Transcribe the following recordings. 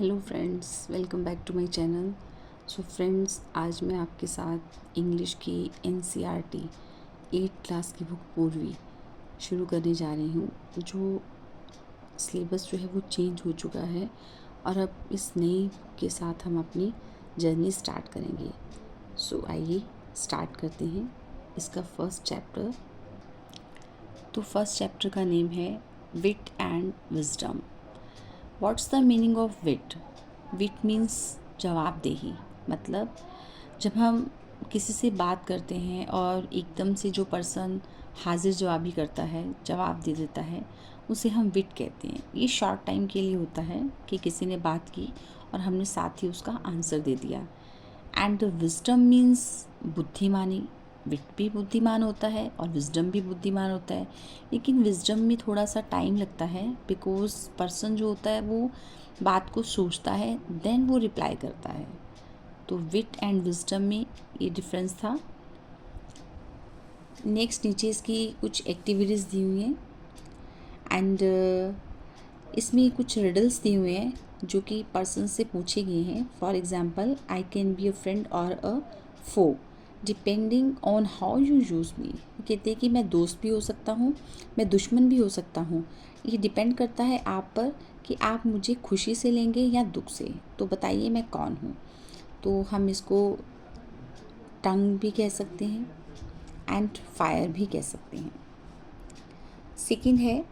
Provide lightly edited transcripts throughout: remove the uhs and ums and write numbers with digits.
Hello friends, welcome back to my channel. So friends, आज मैं आपके साथ इंग्लिश की एनसीईआरटी 8th क्लास की बुक पूर्वी शुरू करने जा रही हूँ। जो सिलेबस जो है वो चेंज हो चुका है और अब इस नई बुक के साथ हम अपनी जर्नी स्टार्ट करेंगे। सो आइए स्टार्ट करते हैं इसका फर्स्ट चैप्टर। तो फर्स्ट चैप्टर का नेम है wit and wisdom. What's the meaning of wit? Wit means जवाबदेही। मतलब जब हम किसी से बात करते हैं और एकदम से जो पर्सन हाजिर जवाबी करता है, जवाब दे देता है, उसे हम विट कहते हैं। ये शॉर्ट टाइम के लिए होता है कि किसी ने बात की और हमने साथ ही उसका आंसर दे दिया। एंड विजडम मीन्स बुद्धिमानी। विट भी बुद्धिमान होता है और विजडम भी बुद्धिमान होता है, लेकिन विजडम में थोड़ा सा टाइम लगता है बिकॉज पर्सन जो होता है वो बात को सोचता है देन वो रिप्लाई करता है। तो विट एंड विजडम में ये डिफरेंस था। नेक्स्ट नीचे इसकी कुछ एक्टिविटीज़ दी हुई हैं एंड इसमें कुछ रिडल्स दिए हुए हैं जो कि पर्सन से पूछे गए हैं। For example, I can be a friend or a foe depending on how you use me. कहते हैं कि मैं दोस्त भी हो सकता हूँ, मैं दुश्मन भी हो सकता हूँ। ये डिपेंड करता है आप पर कि आप मुझे खुशी से लेंगे या दुख से। तो बताइए मैं कौन हूँ। तो हम इसको टंग भी कह सकते हैं एंड फायर भी कह सकते हैं। सेकेंड है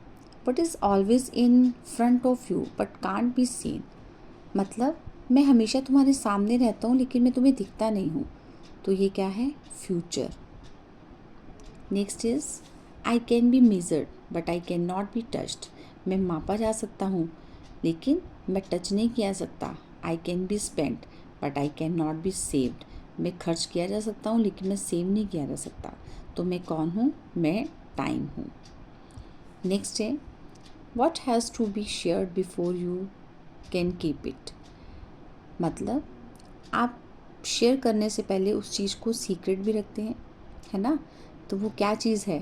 what is always in front of you but can't be seen. मतलब मैं हमेशा तुम्हारे सामने रहता हूँ लेकिन मैं तुम्हें दिखता नहीं हूँ। तो ये क्या है? Future. Next is I can be measured but I can not be touched. मैं मापा जा सकता हूँ लेकिन मैं टच नहीं किया सकता। आई can be spent but I can not be saved. मैं खर्च किया जा सकता हूँ लेकिन मैं सेव नहीं किया जा सकता। तो मैं कौन हूँ? मैं टाइम हूँ। नेक्स्ट है what has to be shared before you can keep it. मतलब आप शेयर करने से पहले उस चीज़ को सीक्रेट भी रखते हैं, है ना? तो वो क्या चीज़ है?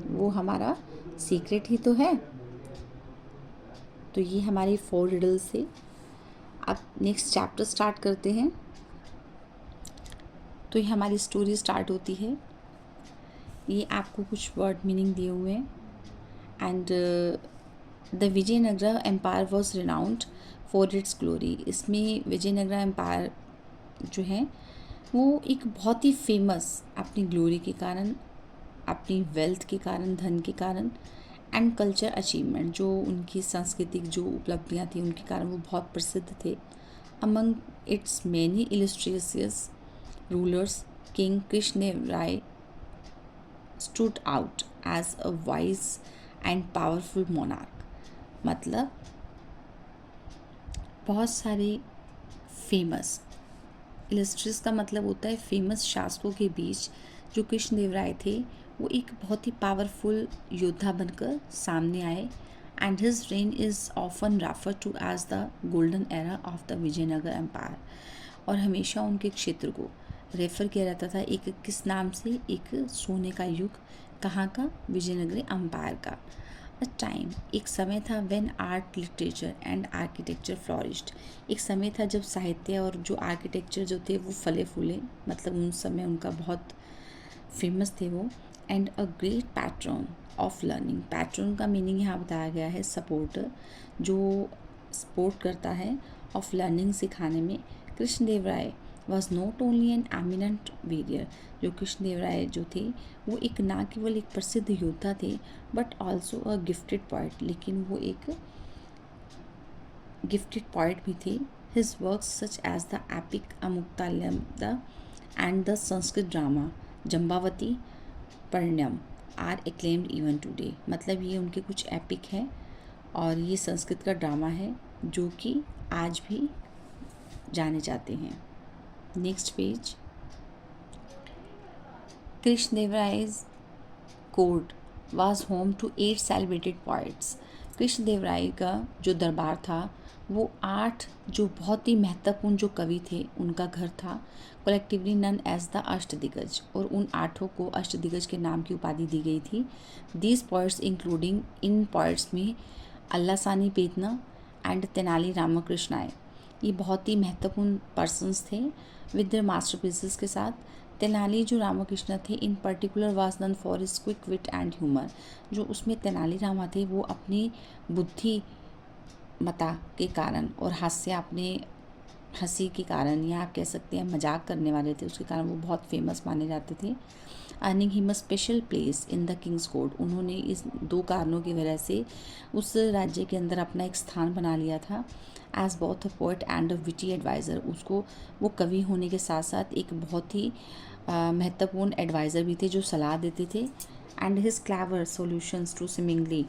वो हमारा सीक्रेट ही तो है। तो ये हमारी 4 रिडल्स से। अब नेक्स्ट चैप्टर स्टार्ट करते हैं। तो ये हमारी स्टोरी स्टार्ट होती है। ये आपको कुछ वर्ड मीनिंग दिए हुए हैं and the Vijayanagara empire was renowned for its glory. इसमें विजयनगरा एम्पायर जो है वो एक बहुत ही फेमस अपनी ग्लोरी के कारण, अपनी वेल्थ के कारण, धन के कारण एंड कल्चर अचीवमेंट, जो उनकी सांस्कृतिक जो उपलब्धियाँ थी उनके कारण वो बहुत प्रसिद्ध थे। Among it's many illustrious rulers king Krishnadevaraya stood out as a wise and powerful monarch। मतलब बहुत सारे फेमस, इलस्ट्रियस का मतलब होता है फेमस शासकों के बीच जो कृष्णदेवराय थे वो एक बहुत ही पावरफुल योद्धा बनकर सामने आए and his reign is often refer to as the golden era of the Vijayanagar empire. और हमेशा उनके क्षेत्र को रेफ़र किया जाता था एक किस नाम से? एक सोने का युग। कहाँ का? विजयनगरी एम्पायर का। अ टाइम, एक समय था when art literature and architecture flourished. एक समय था जब साहित्य और जो आर्किटेक्चर जो थे वो फले फूले, मतलब उस समय उनका बहुत फेमस थे वो। And a great patron of learning. Patron का मीनिंग यहाँ बताया गया है सपोर्टर, जो सपोर्ट करता है ऑफ लर्निंग, सिखाने में। Krishnadevaraya was not only an eminent warrior. जो कृष्णदेवराय जो थे वो एक ना केवल एक प्रसिद्ध योद्धा थे but also a gifted poet, लेकिन वो एक गिफ्टेड पोइट भी थे। His works such as the epic अमुक्तालिंद and the Sanskrit drama Jambavati Parinayam are acclaimed even today. मतलब ये उनके कुछ एपिक हैं और ये संस्कृत का ड्रामा है जो कि आज भी जाने जाते हैं। Next page. कृष्णदेवराय's court was home to 8 celebrated poets. Krishnadevaraya का जो दरबार था वो 8 जो बहुत ही महत्वपूर्ण जो कवि थे उनका घर था। कलेक्टिवली नन एज द अष्टदिग्गज, और उन 8 को अष्टदिग्गज के नाम की उपाधि दी गई थी। These poets including, in poets में अल्लासानी पेतना एंड तेनाली रामकृष्णाय। ये बहुत ही महत्वपूर्ण पर्सन्स थे विद देयर मास्टरपीसेस के साथ। तेनाली जो रामकृष्ण थे in particular was known for his quick wit and humour. जो उसमें तेनाली रामा थे वो अपनी बुद्धिमत्ता के कारण और हास्य अपने हंसी के कारण, या आप कह सकते हैं मजाक करने वाले थे, उसके कारण वो बहुत फेमस माने जाते थे। Earning him a special place in the Kings court. उन्होंने इस 2 कारणों की वजह से उस राज्य के अंदर अपना एक स्थान बना लिया था। As both a poet and a witty adviser, उसको वो कवि होने के साथ साथ एक बहुत ही महत्वपूर्ण एडवाइज़र भी थे जो सलाह देते थे। And his clever solutions to seemingly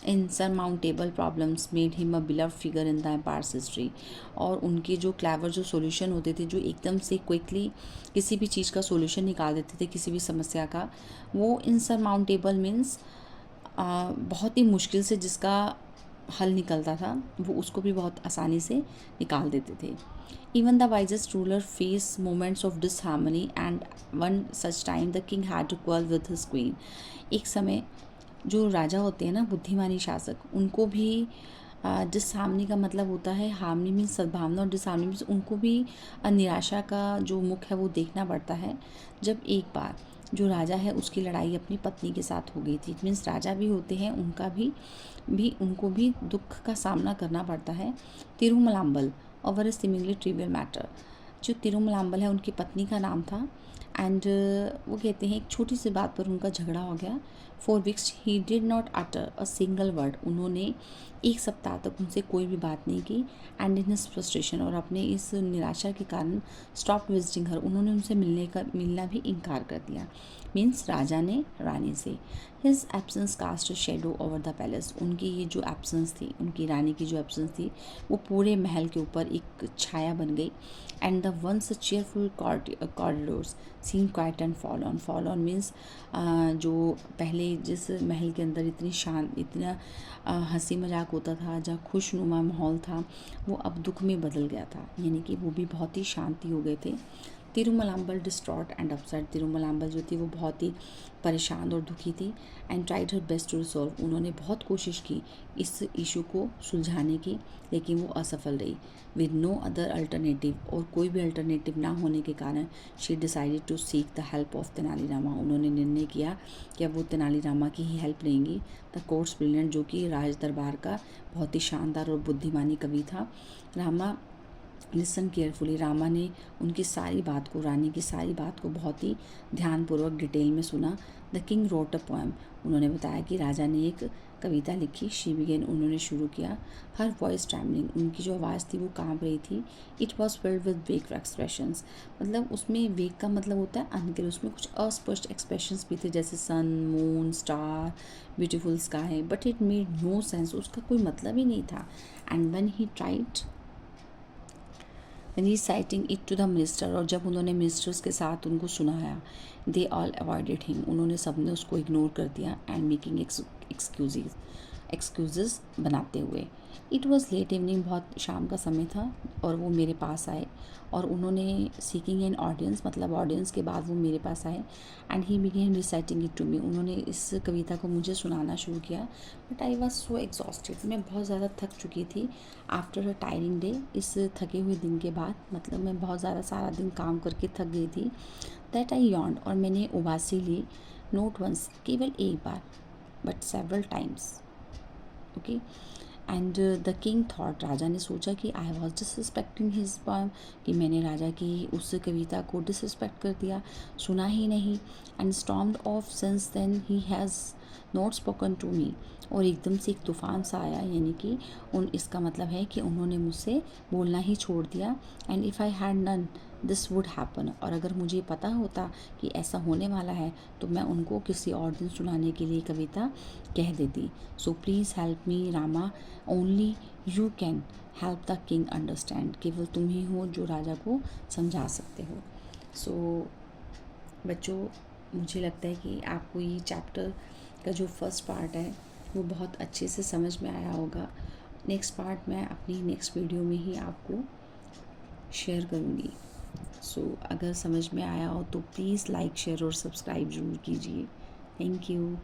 insurmountable problems made him a beloved figure in the empire's history. और उनके जो क्लेवर जो सॉल्यूशन होते थे, जो एकदम से क्विकली किसी भी चीज़ का सॉल्यूशन निकाल देते थे, किसी भी समस्या का, वो इनसरमाउंटेबल मीन्स बहुत ही मुश्किल से जिसका हल निकलता था, वो उसको भी बहुत आसानी से निकाल देते थे। Even the wisest ruler face moments of disharmony and one such time the king had to quarrel with his queen. एक समय जो राजा होते हैं ना, बुद्धिमानी शासक, उनको भी डिसहार्मनी का मतलब होता है, हार्मनी मीन्स सद्भावना और डिसहार्मनी मीन्स उनको भी निराशा का जो मुख है वो देखना पड़ता है। जब एक बार जो राजा है उसकी लड़ाई अपनी पत्नी के साथ हो गई थी, मीन्स राजा भी होते हैं, उनका भी उनको भी दुख का सामना करना पड़ता है। तिरुमलाम्बल ओवर ए सिमिलरली ट्रिवियल मैटर। जो तिरुमलाम्बल है उनकी पत्नी का नाम था। एंड वो कहते हैं एक छोटी सी बात पर उनका झगड़ा हो गया। For weeks he did not utter a single word. उन्होंने 1 सप्ताह तक उनसे कोई भी बात नहीं की। एंड इन हिज फ्रस्ट्रेशन, और अपने इस निराशा के कारण स्टॉप विजिटिंग हर, उन्होंने उनसे मिलना भी इनकार कर दिया। मीन्स राजा ने रानी से। His absence cast shadow over the palace. उनकी ये जो एब्सेंस थी, उनकी रानी की जो एब्सेंस थी, वो पूरे महल के ऊपर एक छाया बन गई। And the once cheerful corridors seen quiet and fall on means जो पहले जिस महल के अंदर इतना हंसी मजाक होता था, जहाँ खुशनुमा माहौल था, वो अब दुख में बदल गया था, यानी कि वो भी बहुत ही शांति हो गए थे। Tirumalambal distraught and upset. Tirumalambal जो थी वो बहुत ही परेशान और दुखी थी। And tried her best to resolve. उन्होंने बहुत कोशिश की इस इशू को सुलझाने की, लेकिन वो असफल रही। विद नो अदर अल्टरनेटिव, और कोई भी अल्टरनेटिव ना होने के कारण she decided to seek the help of Tenali Rama. उन्होंने निर्णय किया कि अब वो तेनालीरामा की ही हेल्प लेंगी। द कोर्ट्स ब्रिलियंट, जो कि राज दरबार का बहुत ही शानदार और बुद्धिमानी कवि था। Rama listen carefully. रामा ने उनकी सारी बात को, रानी की सारी बात को बहुत ही ध्यानपूर्वक डिटेल में सुना। The king wrote a poem. उन्होंने बताया कि राजा ने एक कविता लिखी। शी बिगेन, उन्होंने शुरू किया। हर वॉइस ट्रैवलिंग, उनकी जो आवाज़ थी वो कांप रही थी। It was filled with wake expressions. मतलब उसमें वेक का मतलब होता है अनक्लियर, उसमें कुछ अस्पष्ट एक्सप्रेशंस भी थे, जैसे sun, moon, star, beautiful sky, but it made no sense, उसका कोई मतलब ही नहीं था। And when he tried reciting it to the minister, और जब उन्होंने मिनिस्टर्स के साथ उनको सुनाया, दे ऑल अवॉइडेड हिम, उन्होंने सबने उसको इग्नोर कर दिया। एंड मेकिंग एक्सक्यूज़ बनाते हुए। इट वॉज़ लेट इवनिंग, बहुत शाम का समय था, और वो मेरे पास आए और उन्होंने सीकिंग एन ऑडियंस, मतलब ऑडियंस के बाद वो मेरे पास आए। And he began reciting it to me, उन्होंने इस कविता को मुझे सुनाना शुरू किया। But I was so exhausted, मैं बहुत ज़्यादा थक चुकी थी। आफ्टर अ टायरिंग डे, इस थके हुए दिन के बाद, मतलब मैं बहुत ज़्यादा सारा दिन काम करके थक गई थी। दैट आई यॉन्ड, और मैंने उबासी ली। नोट वंस, केवल एक बार, but several times. Okay. And the king thought, राजा ने सोचा कि I was disrespecting his poem, कि मैंने राजा की उस कविता को डिसरिस्पेक्ट कर दिया, सुना ही नहीं। And stormed off, since then he has not spoken to me, और एकदम से एक तूफ़ान सा आया, यानी कि इसका मतलब है कि उन्होंने मुझसे बोलना ही छोड़ दिया। And if I had known this would happen, और अगर मुझे पता होता कि ऐसा होने वाला है तो मैं उनको किसी और दिन सुनाने के लिए कविता कह देती। So please help me Rama, only you can help the king understand. केवल तुम ही हो जो राजा को समझा सकते हो। सो बच्चों, मुझे लगता है कि आपको ये चैप्टर का जो फर्स्ट पार्ट है वो बहुत अच्छे से समझ में आया होगा। नेक्स्ट पार्ट मैं अपनी नेक्स्ट वीडियो में ही आपको शेयर करूँगी। सो अगर समझ में आया हो तो प्लीज़ लाइक, शेयर और सब्सक्राइब ज़रूर कीजिए। Thank you.